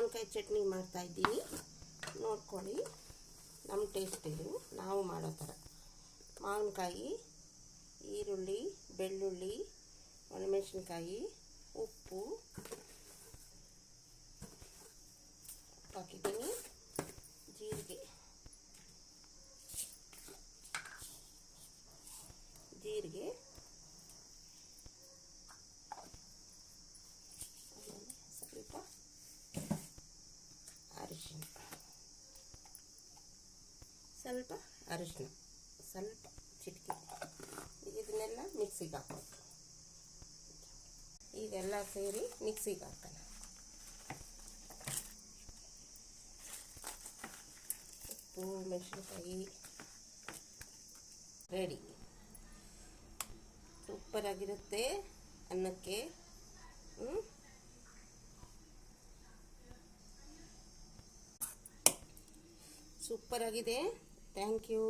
ಮಾವಿನಕಾಯಿ ಚಟ್ನಿ ಮಾಡ್ತಾಯಿದ್ದೀನಿ, ನೋಡ್ಕೊಳ್ಳಿ. ನಮ್ಮ ಟೇಸ್ಟ್ ಇದು, ನಾವು ಮಾಡೋ ಥರ. ಮಾವಿನಕಾಯಿ, ಈರುಳ್ಳಿ, ಬೆಳ್ಳುಳ್ಳಿ, ಒಣಮೆಣಸಿನ್ಕಾಯಿ, ಉಪ್ಪು ಹಾಕಿದ್ದೀನಿ, ಜೀರಿಗೆ ಸ್ವಲ್ಪ ಅರಿಶಿನ ಸ್ವಲ್ಪ ಚಿಟಿಕೆ. ಇದನ್ನೆಲ್ಲ ಮಿಕ್ಸಿಗೆ ಹಾಕೋದು. ಇದೆಲ್ಲ ಸೇರಿ ಮಿಕ್ಸಿಗೆ ಹಾಕೋಣ. ಉಪ್ಪು, ಮೆಣಸಿನ್ಕಾಯಿ ರೆಡಿ. ಸೂಪರಾಗಿರುತ್ತೆ ಅನ್ನಕ್ಕೆ. ಸೂಪರಾಗಿದೆ. Thank you.